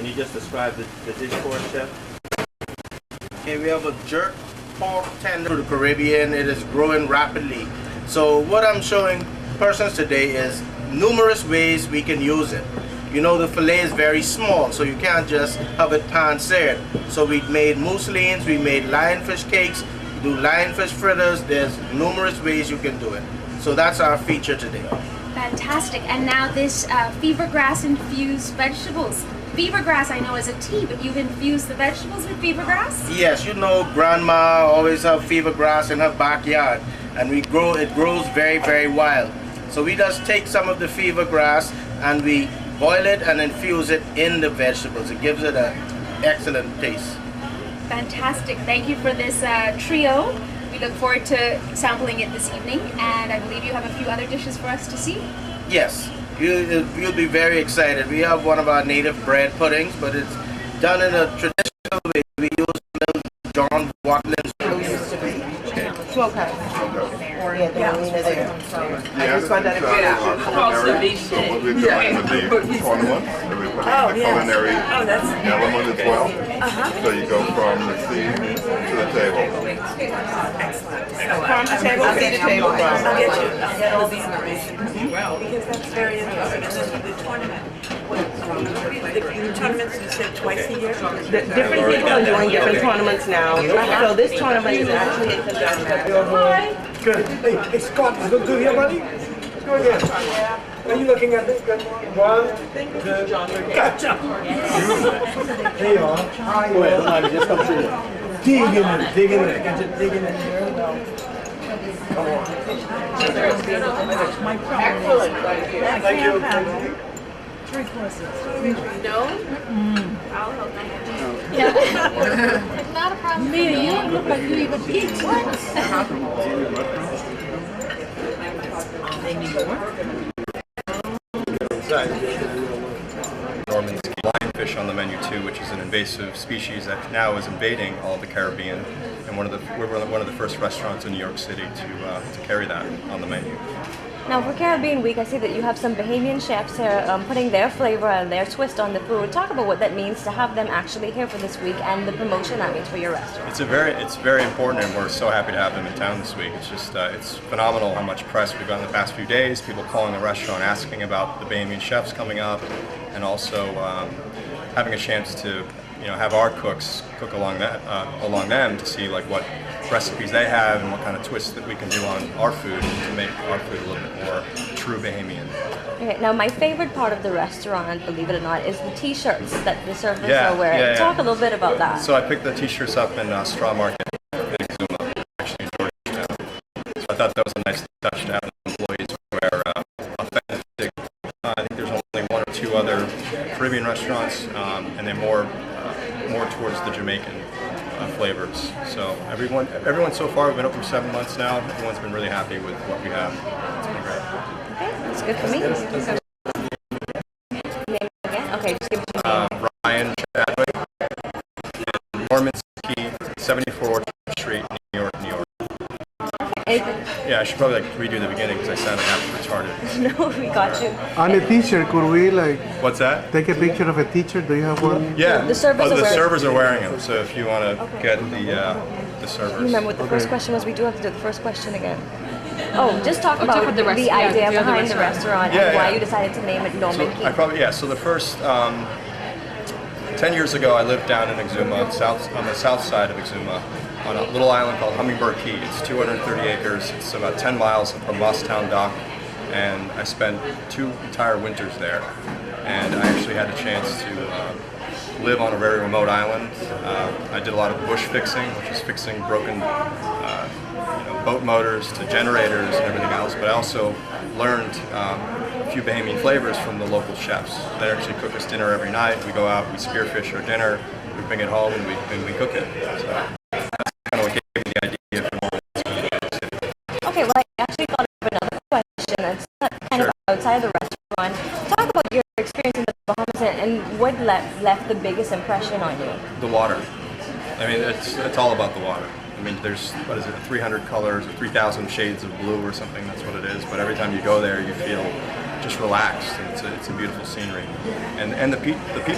Can you just describe the dish for us, Chef? Okay, we have a jerk pork tender to the Caribbean. It is growing rapidly. So what I'm showing persons today is numerous ways we can use it. You know, the fillet is very small, so you can't just have it pan-seared. So we made mousselines, we made lionfish cakes, we do lionfish fritters. There's numerous ways you can do it. So that's our feature today. Fantastic. And now this fever grass infused vegetables. Fever grass I know is a tea, but you've infused the vegetables with fever grass? Yes, you know, grandma always have fever grass in her backyard, and it grows very, very wild. So we just take some of the fever grass and we boil it and infuse it in the vegetables. It gives it an excellent taste. Fantastic. Thank you for this trio. We look forward to sampling it this evening, and I believe you have a few other dishes for us to see. Yes, you'll be very excited. We have one of our native bread puddings, but it's done in a traditional way. We use little John Watkins. Smokehouse. Yeah, Yes, so what we're doing with the tournament, and we put in the culinary element as well. So you go from the sea to the table. Farm to table, sea to table. I'll get you. I'll get all the information. Because that's very interesting. And then the tournament. The tournaments you said twice a year? Different people are doing different tournaments now. So this tournament is actually in conjunction. Good. Hey, Scott, is it good here, buddy? Let's go again. Are you looking at this? Good. One, two, gotcha. There you are. Hi, just come through. Dig in it. Dig in it. Dig in it. Come on. Excellent. Thank you. No? I'll help you. Yeah. Not a problem. Me, you look like you even eat once. Norman's lionfish on the menu too, which is an invasive species that now is invading all of the Caribbean, and we're one of the first restaurants in New York City to carry that on the menu. Now for Caribbean Week, I see that you have some Bahamian chefs here putting their flavor and their twist on the food. Talk about what that means to have them actually here for this week and the promotion that means for your restaurant. It's very important, and we're so happy to have them in town this week. It's just it's phenomenal how much press we've gotten the past few days. People calling the restaurant asking about the Bahamian chefs coming up, and also having a chance to have our cooks cook along them to see like what recipes they have and what kind of twists that we can do on our food to make our food a little bit more true Bahamian. Okay, now my favorite part of the restaurant, believe it or not, is the t-shirts that the servers are wearing. Yeah. Talk a little bit about that. So I picked the t-shirts up in Straw Market in Exuma, actually in Georgetown. So I thought that was a nice touch to have the employees wear authentic. I think there's only one or two other Caribbean restaurants, and they're more towards the Jamaican flavors. So everyone so far, we've been open for 7 months now. Everyone's been really happy with what we have. It's been great. Okay, that's good for me. Name again? Okay, just give it to me. Ryan Chadwick, and Norman's Key, 74 Street, New York, New York. Yeah, I should probably redo the beginning because I sounded half retarded. No, we got you. On a t-shirt, could we What's that? take a picture of a t-shirt? Do you have one? Yeah, The servers servers are wearing them. So if you want to get the servers. Remember what the first question was? We do have to do the first question again. Oh, just talk about the idea behind the restaurant and why you decided to name it Norman Key. So the first 10 years ago, I lived down in Exuma, on the south side of Exuma, on a little island called Hummingbird Key. It's 230 acres. It's about 10 miles from Bosstown Dock, and I spent 2 entire winters there. And I actually had a chance to live on a very remote island. I did a lot of bush fixing, which is fixing broken boat motors to generators and everything else. But I also learned a few Bahamian flavors from the local chefs. They actually cook us dinner every night. We go out, we spearfish our dinner, we bring it home, and we cook it. So that's kind of what gave me the idea for Norman's Key. Okay, well, I actually thought of another question. It's kind of outside of the restaurant. Talk about your experience in the Bahamas and what left the biggest impression on you. The water. I mean, it's all about the water. I mean, there's, 300 colors or 3,000 shades of blue or something, that's what it is. But every time you go there, you feel just relaxed, and it's a beautiful scenery. And the people